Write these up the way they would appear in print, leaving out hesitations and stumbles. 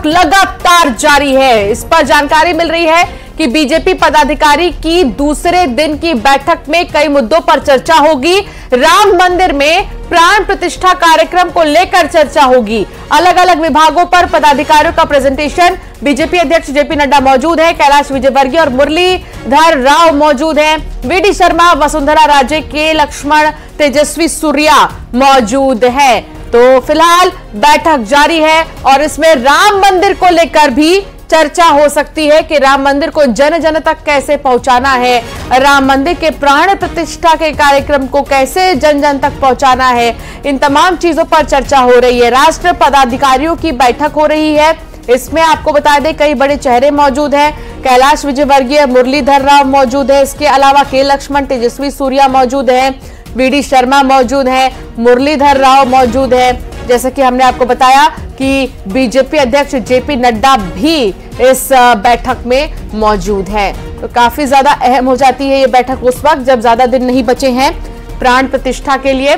बैठक लगातार जारी है। इस पर जानकारी मिल रही है कि बीजेपी पदाधिकारी की दूसरे दिन की बैठक में कई मुद्दों पर चर्चा होगी। राम मंदिर में प्राण प्रतिष्ठा कार्यक्रम को लेकर चर्चा होगी। अलग अलग विभागों पर पदाधिकारियों का प्रेजेंटेशन। बीजेपी अध्यक्ष जेपी नड्डा मौजूद है, कैलाश विजयवर्गीय और मुरलीधर राव मौजूद हैं, वी.डी. शर्मा, वसुंधरा राजे, के लक्ष्मण, तेजस्वी सूर्या मौजूद है। तो फिलहाल बैठक जारी है और इसमें राम मंदिर को लेकर भी चर्चा हो सकती है कि राम मंदिर को जन जन तक कैसे पहुंचाना है, राम मंदिर के प्राण प्रतिष्ठा के कार्यक्रम को कैसे जन जन तक पहुंचाना है। इन तमाम चीजों पर चर्चा हो रही है। राष्ट्र पदाधिकारियों की बैठक हो रही है। इसमें आपको बता दें कई बड़े चेहरे मौजूद हैं। कैलाश विजयवर्गीय, मुरलीधर राव मौजूद है। इसके अलावा के लक्ष्मण, तेजस्वी सूर्या मौजूद है, वी.डी. शर्मा मौजूद है, मुरलीधर राव मौजूद है। जैसे कि हमने आपको बताया कि बीजेपी अध्यक्ष जेपी नड्डा भी इस बैठक में मौजूद हैं। तो काफी ज्यादा अहम हो जाती है ये बैठक उस वक्त जब ज्यादा दिन नहीं बचे हैं प्राण प्रतिष्ठा के लिए।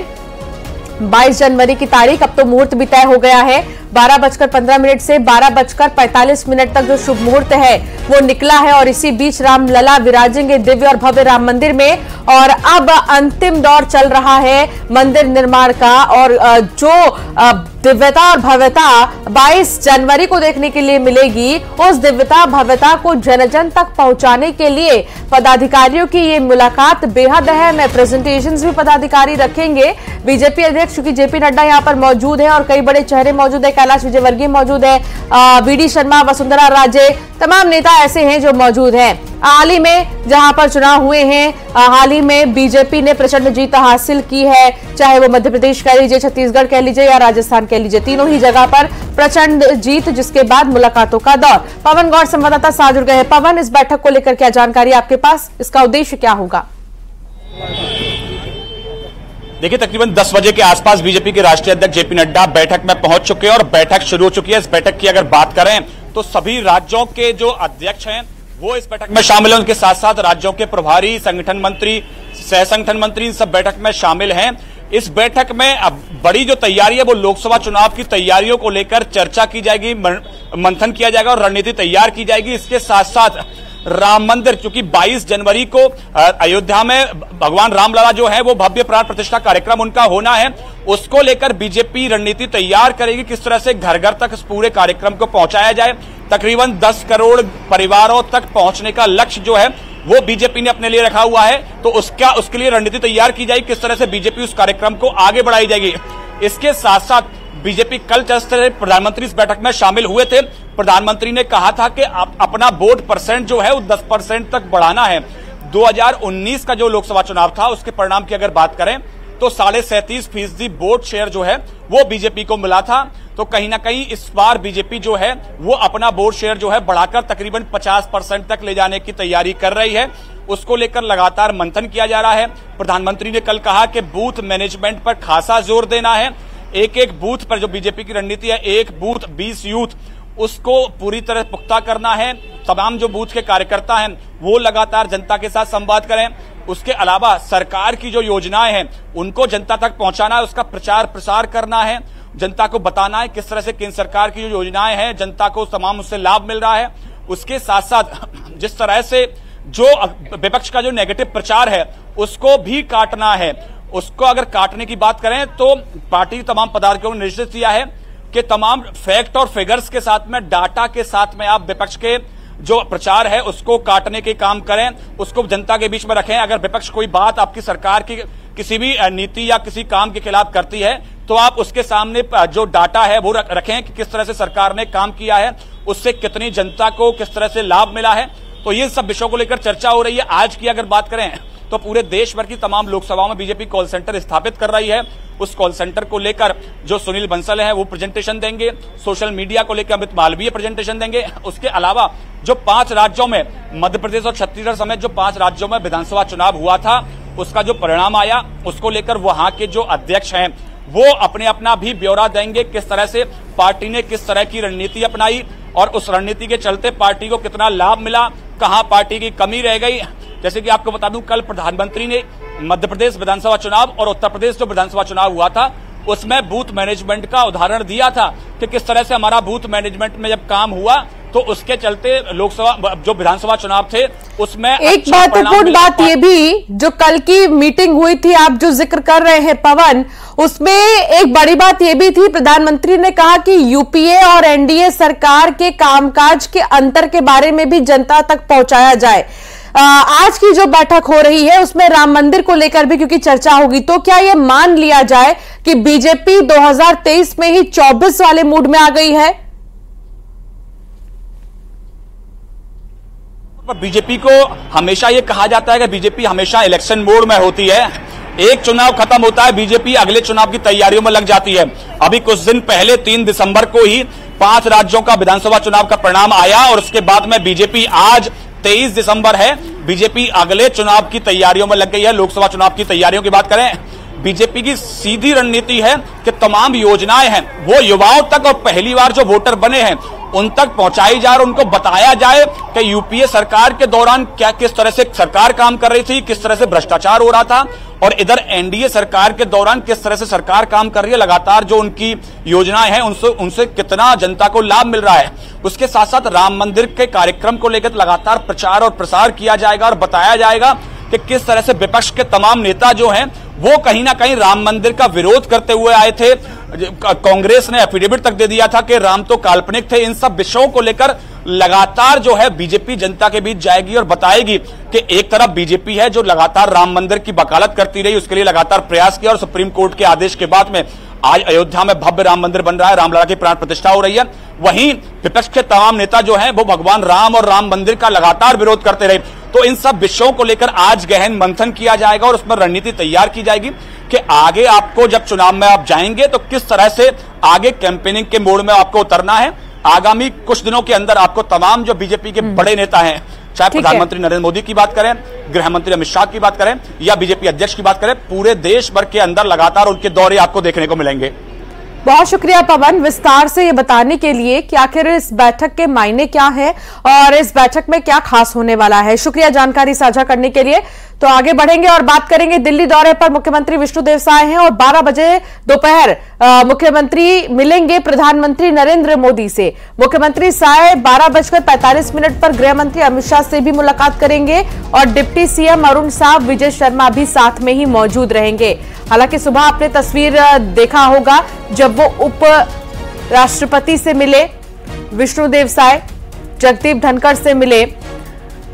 22 जनवरी की तारीख, अब तो मुहूर्त भी तय हो गया है। 12:15 से 12:45 तक जो शुभ मुहूर्त है वो निकला है और इसी बीच रामलला विराजेंगे दिव्य और भव्य राम मंदिर में। और अब अंतिम दौर चल रहा है मंदिर निर्माण का और जो दिव्यता और भव्यता 22 जनवरी को देखने के लिए मिलेगी, उस दिव्यता भव्यता को जन जन तक पहुंचाने के लिए पदाधिकारियों की ये मुलाकात बेहद अहम है। प्रेजेंटेशंस भी पदाधिकारी रखेंगे। बीजेपी अध्यक्ष चूंकि जेपी नड्डा यहां पर मौजूद है और कई बड़े चेहरे मौजूद है, कैलाश विजयवर्गीय मौजूद है, वी.डी. शर्मा, वसुंधरा राजे, तमाम नेता ऐसे हैं जो मौजूद हैं। हाल ही में जहां पर चुनाव हुए हैं, हाल ही में बीजेपी ने प्रचंड जीत हासिल की है, चाहे वो मध्य प्रदेश कह लीजिए, छत्तीसगढ़ कह लीजिए या राजस्थान कह लीजिए, तीनों ही जगह पर प्रचंड जीत, जिसके बाद मुलाकातों का दौर। पवन गौड़ संवाददाता साथ जुड़ गए हैं। पवन, इस बैठक को लेकर क्या जानकारी आपके पास, इसका उद्देश्य क्या होगा? देखिए, तकरीबन 10 बजे के आसपास बीजेपी के राष्ट्रीय अध्यक्ष जेपी नड्डा बैठक में पहुंच चुके हैं और बैठक शुरू हो चुकी है। इस बैठक की अगर बात करें तो सभी राज्यों के जो अध्यक्ष हैं वो इस बैठक में शामिल हैं। उनके साथ साथ राज्यों के प्रभारी, संगठन मंत्री, सह संगठन मंत्री, इन सब बैठक में शामिल हैं। इस बैठक में अब बड़ी जो तैयारी है वो लोकसभा चुनाव की तैयारियों को लेकर चर्चा की जाएगी, मंथन किया जाएगा और रणनीति तैयार की जाएगी। इसके साथ साथ राम मंदिर, क्योंकि 22 जनवरी को अयोध्या में भगवान रामलला जो है वो भव्य प्राण प्रतिष्ठा कार्यक्रम उनका होना है, उसको लेकर बीजेपी रणनीति तैयार करेगी। किस तरह से घर घर तक इस पूरे कार्यक्रम को पहुंचाया जाए। तकरीबन 10 करोड़ परिवारों तक पहुंचने का लक्ष्य जो है वो बीजेपी ने अपने लिए रखा हुआ है, तो उसके लिए रणनीति तैयार की जाएगी। किस तरह से बीजेपी उस कार्यक्रम को आगे बढ़ाई जाएगी। इसके साथ साथ बीजेपी कल जिस तरह प्रधानमंत्री इस बैठक में शामिल हुए थे, प्रधानमंत्री ने कहा था कि अपना वोट परसेंट जो है वो 10% तक बढ़ाना है। 2019 का जो लोकसभा चुनाव था उसके परिणाम की अगर बात करें तो 37.5% वोट शेयर जो है वो बीजेपी को मिला था। तो कहीं ना कहीं इस बार बीजेपी जो है वो अपना वोट शेयर जो है बढ़ाकर तकरीबन 50% तक ले जाने की तैयारी कर रही है। उसको लेकर लगातार मंथन किया जा रहा है। प्रधानमंत्री ने कल कहा कि बूथ मैनेजमेंट पर खासा जोर देना है। एक एक बूथ पर जो बीजेपी की रणनीति है, एक बूथ 20 यूथ, उसको पूरी तरह पुख्ता करना है। तमाम जो बूथ के कार्यकर्ता हैं वो लगातार जनता के साथ संवाद करें। उसके अलावा सरकार की जो योजनाएं हैं उनको जनता तक पहुंचाना है, उसका प्रचार प्रसार करना है, जनता को बताना है किस तरह से केंद्र सरकार की जो योजनाएं हैं जनता को तमाम उससे लाभ मिल रहा है। उसके साथ साथ जिस तरह से जो विपक्ष का जो नेगेटिव प्रचार है उसको भी काटना है। उसको अगर काटने की बात करें तो पार्टी तमाम पदाधिकारियों ने निर्देश दिया है कि तमाम फैक्ट और फिगर्स के साथ में, डाटा के साथ में आप विपक्ष के जो प्रचार है उसको काटने के काम करें, उसको जनता के बीच में रखें। अगर विपक्ष कोई बात आपकी सरकार की किसी भी नीति या किसी काम के खिलाफ करती है तो आप उसके सामने जो डाटा है वो रखें कि किस तरह से सरकार ने काम किया है, उससे कितनी जनता को किस तरह से लाभ मिला है। तो ये सब विषयों को लेकर चर्चा हो रही है। आज की अगर बात करें तो पूरे देश भर की तमाम लोकसभाओं में बीजेपी कॉल सेंटर स्थापित कर रही है। उस कॉल सेंटर को लेकर जो सुनील बंसल हैं वो प्रेजेंटेशन देंगे। सोशल मीडिया को लेकर अमित मालवीय प्रेजेंटेशन देंगे। उसके अलावा जो 5 राज्यों में, मध्य प्रदेश और छत्तीसगढ़ समेत जो 5 राज्यों में विधानसभा चुनाव हुआ था उसका जो परिणाम आया उसको लेकर वहां के जो अध्यक्ष हैं वो अपने अपना भी ब्यौरा देंगे। किस तरह से पार्टी ने किस तरह की रणनीति अपनाई और उस रणनीति के चलते पार्टी को कितना लाभ मिला, कहां पार्टी की कमी रह गई। जैसे कि आपको बता दूं, कल प्रधानमंत्री ने मध्य प्रदेश विधानसभा चुनाव और उत्तर प्रदेश जो विधानसभा चुनाव हुआ था उसमें बूथ मैनेजमेंट का उदाहरण दिया था कि किस तरह से हमारा बूथ मैनेजमेंट में जब काम हुआ तो उसके चलते लोकसभा जो विधानसभा चुनाव थे उसमें एक महत्वपूर्ण बात ये भी जो कल की मीटिंग हुई थी, आप जो जिक्र कर रहे हैं पवन, उसमें एक बड़ी बात ये भी थी, प्रधानमंत्री ने कहा कि यूपीए और एनडीए सरकार के कामकाज के अंतर के बारे में भी जनता तक पहुंचाया जाए। आज की जो बैठक हो रही है उसमें राम मंदिर को लेकर भी क्योंकि चर्चा होगी, तो क्या यह मान लिया जाए कि बीजेपी 2023 में ही 24 वाले मूड में आ गई है? बीजेपी को हमेशा ये कहा जाता है कि बीजेपी हमेशा इलेक्शन मोड में होती है। एक चुनाव खत्म होता है, बीजेपी अगले चुनाव की तैयारियों में लग जाती है। अभी कुछ दिन पहले 3 दिसंबर को ही 5 राज्यों का विधानसभा चुनाव का परिणाम आया और उसके बाद में बीजेपी आज 23 दिसंबर है, बीजेपी अगले चुनाव की तैयारियों में लग गई है। लोकसभा चुनाव की तैयारियों की बात करें, बीजेपी की सीधी रणनीति है कि तमाम योजनाएं हैं वो युवाओं तक और पहली बार जो वोटर बने हैं उन तक पहुंचाई जाए और उनको बताया जाए कि यूपीए सरकार के दौरान क्या किस तरह से सरकार काम कर रही थी, किस तरह से भ्रष्टाचार हो रहा था, और इधर एनडीए सरकार के दौरान किस तरह से सरकार काम कर रही है। लगातार जो उनकी योजनाएं हैं उनसे कितना जनता को लाभ मिल रहा है। उसके साथ साथ राम मंदिर के कार्यक्रम को लेकर लगातार प्रचार और प्रसार किया जाएगा और बताया जाएगा कि किस तरह से विपक्ष के तमाम नेता जो हैं वो कहीं ना कहीं राम मंदिर का विरोध करते हुए आए थे। कांग्रेस ने एफिडेविट तक दे दिया था कि राम तो काल्पनिक थे। इन सब विषयों को लेकर लगातार जो है बीजेपी जनता के बीच जाएगी और बताएगी कि एक तरफ बीजेपी है जो लगातार राम मंदिर की वकालत करती रही, उसके लिए लगातार प्रयास किया और सुप्रीम कोर्ट के आदेश के बाद में आज अयोध्या में भव्य राम मंदिर बन रहा है, रामलला की प्राण प्रतिष्ठा हो रही है। वहीं विपक्ष के तमाम नेता जो हैं वो भगवान राम और राम मंदिर का लगातार विरोध करते रहे। तो इन सब विषयों को लेकर आज गहन मंथन किया जाएगा और उसमें रणनीति तैयार की जाएगी कि आगे आपको जब चुनाव में आप जाएंगे तो किस तरह से आगे कैंपेनिंग के मोड में आपको उतरना है। आगामी कुछ दिनों के अंदर आपको तमाम जो बीजेपी के बड़े नेता हैं, चाहे प्रधानमंत्री नरेंद्र मोदी की बात करें, गृह मंत्री अमित शाह की बात करें या बीजेपी अध्यक्ष की बात करें, पूरे देश भर के अंदर लगातार उनके दौरे आपको देखने को मिलेंगे। बहुत शुक्रिया पवन, विस्तार से ये बताने के लिए कि आखिर इस बैठक के मायने क्या हैं और इस बैठक में क्या खास होने वाला है। शुक्रिया जानकारी साझा करने के लिए। तो आगे बढ़ेंगे और बात करेंगे, दिल्ली दौरे पर मुख्यमंत्री विष्णुदेव साय हैं और 12 बजे दोपहर मुख्यमंत्री मिलेंगे प्रधानमंत्री नरेंद्र मोदी से। मुख्यमंत्री साय 12:45 पर गृह मंत्री अमित शाह से भी मुलाकात करेंगे और डिप्टी सीएम अरुण साव, विजय शर्मा भी साथ में ही मौजूद रहेंगे। हालांकि सुबह आपने तस्वीर देखा होगा जब वो उप राष्ट्रपति से मिले, विष्णुदेव साय जगदीप धनखड़ से मिले।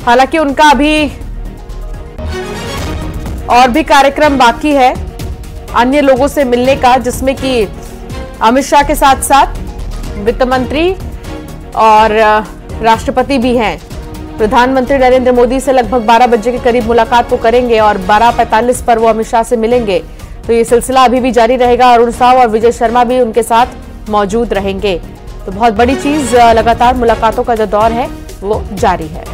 हालांकि उनका अभी और भी कार्यक्रम बाकी है अन्य लोगों से मिलने का, जिसमें कि अमित शाह के साथ साथ वित्त मंत्री और राष्ट्रपति भी हैं। प्रधानमंत्री नरेंद्र मोदी से लगभग 12 बजे के करीब मुलाकात को करेंगे और 12:45 पर वो अमित शाह से मिलेंगे। तो ये सिलसिला अभी भी जारी रहेगा। अरुण साव और विजय शर्मा भी उनके साथ मौजूद रहेंगे। तो बहुत बड़ी चीज, लगातार मुलाकातों का जो दौर है वो जारी है।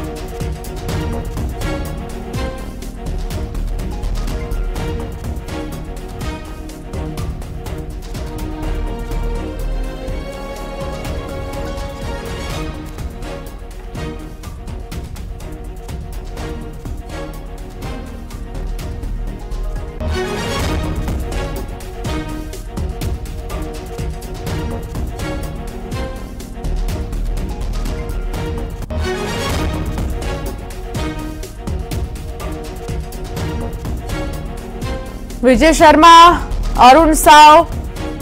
विजय शर्मा, अरुण साव,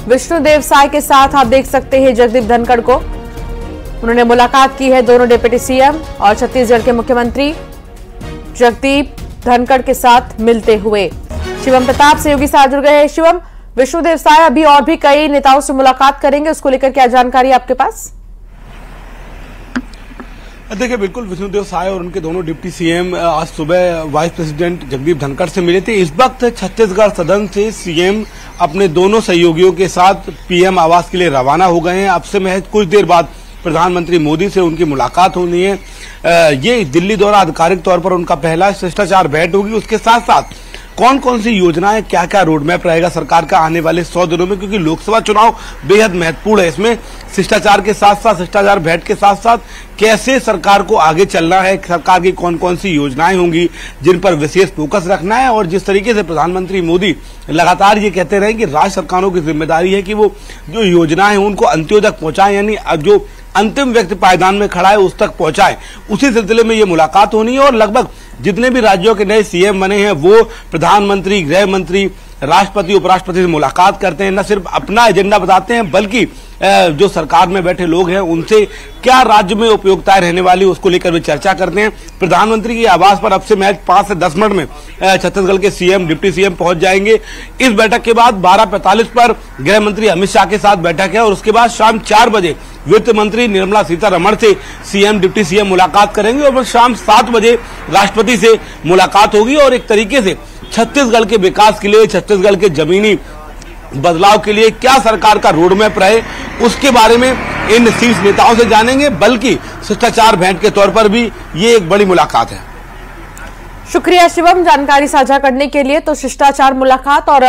विष्णुदेव साय के साथ आप देख सकते हैं जगदीप धनखड़ को। उन्होंने मुलाकात की है दोनों डिप्टी सीएम और छत्तीसगढ़ के मुख्यमंत्री जगदीप धनखड़ के साथ मिलते हुए। शिवम प्रताप सहयोगी साथ जुड़ गए हैं। शिवम, विष्णुदेव साय अभी और भी कई नेताओं से मुलाकात करेंगे, उसको लेकर क्या जानकारी आपके पास? देखिए, बिल्कुल विष्णुदेव साय और उनके दोनों डिप्टी सीएम आज सुबह वाइस प्रेसिडेंट जगदीप धनखड़ से मिले थे। इस वक्त छत्तीसगढ़ सदन से सीएम अपने दोनों सहयोगियों के साथ पीएम आवास के लिए रवाना हो गए हैं। अब से महज कुछ देर बाद प्रधानमंत्री मोदी से उनकी मुलाकात होनी है। ये दिल्ली दौरा आधिकारिक तौर पर उनका पहला शिष्टाचार भेंट होगी। उसके साथ साथ कौन कौन सी योजनाएं, क्या क्या रोड मैप रहेगा सरकार का आने वाले 100 दिनों में, क्योंकि लोकसभा चुनाव बेहद महत्वपूर्ण है। इसमें शिष्टाचार के साथ साथ, शिष्टाचार भेंट के साथ साथ कैसे सरकार को आगे चलना है, सरकार की कौन कौन सी योजनाएं होंगी जिन पर विशेष फोकस रखना है। और जिस तरीके से प्रधानमंत्री मोदी लगातार ये कहते रहे कि राज्य सरकारों की जिम्मेदारी है कि वो जो योजनाएं हैं उनको अंत्यों तक पहुंचाएं, यानी जो अंतिम व्यक्ति पायदान में खड़ा है उस तक पहुंचाए, उसी सिलसिले में ये मुलाकात होनी है। और लगभग जितने भी राज्यों के नए सीएम बने हैं वो प्रधानमंत्री, गृह मंत्री, राष्ट्रपति, उपराष्ट्रपति से मुलाकात करते हैं, न सिर्फ अपना एजेंडा बताते हैं बल्कि जो सरकार में बैठे लोग हैं उनसे क्या राज्य में उपयोगिताएं रहने वाली उसको लेकर भी चर्चा करते हैं। प्रधानमंत्री के आवास पर अब से महज 5 से 10 मिनट में छत्तीसगढ़ के सीएम, डिप्टी सीएम पहुंच जाएंगे। इस बैठक के बाद 12:45 पर गृह मंत्री अमित शाह के साथ बैठक है और उसके बाद शाम 4 बजे वित्त मंत्री निर्मला सीतारमण से सीएम, डिप्टी सीएम मुलाकात करेंगे और शाम 7 बजे राष्ट्रपति से मुलाकात होगी। और एक तरीके से छत्तीसगढ़ के विकास के लिए, छत्तीसगढ़ के जमीनी बदलाव के लिए क्या सरकार का रोड मैप रहे उसके बारे में इन शीर्ष नेताओं से जानेंगे, बल्कि शिष्टाचार भेंट के तौर पर भी ये एक बड़ी मुलाकात है। शुक्रिया शिवम जानकारी साझा करने के लिए। तो शिष्टाचार मुलाकात और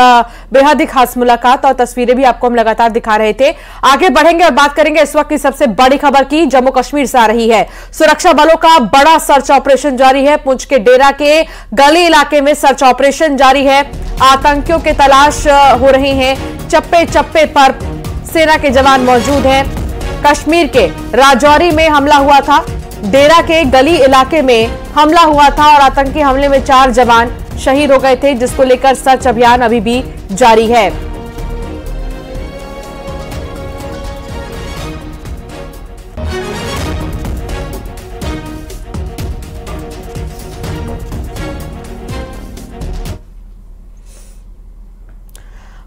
बेहद ही खास मुलाकात और तस्वीरें भी आपको हम लगातार दिखा रहे थे। आगे बढ़ेंगे और बात करेंगे इस वक्त की सबसे बड़ी खबर की। जम्मू कश्मीर से आ रही है। सुरक्षा बलों का बड़ा सर्च ऑपरेशन जारी है। पुंछ के डेरा के गली इलाके में सर्च ऑपरेशन जारी है। आतंकियों के तलाश हो रहे हैं। चप्पे चप्पे पर सेना के जवान मौजूद हैं। कश्मीर के राजौरी में हमला हुआ था। डेरा के गली इलाके में हमला हुआ था और आतंकी हमले में 4 जवान शहीद हो गए थे, जिसको लेकर सर्च अभियान अभी भी जारी है।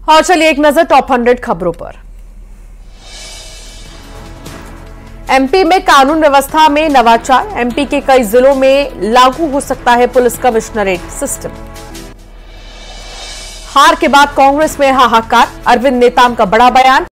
और चलिए एक नजर टॉप 100 खबरों पर। एमपी में कानून व्यवस्था में नवाचार। एमपी के कई जिलों में लागू हो सकता है पुलिस कमिश्नरेट सिस्टम। हार के बाद कांग्रेस में हाहाकार। अरविंद नेताम का बड़ा बयान।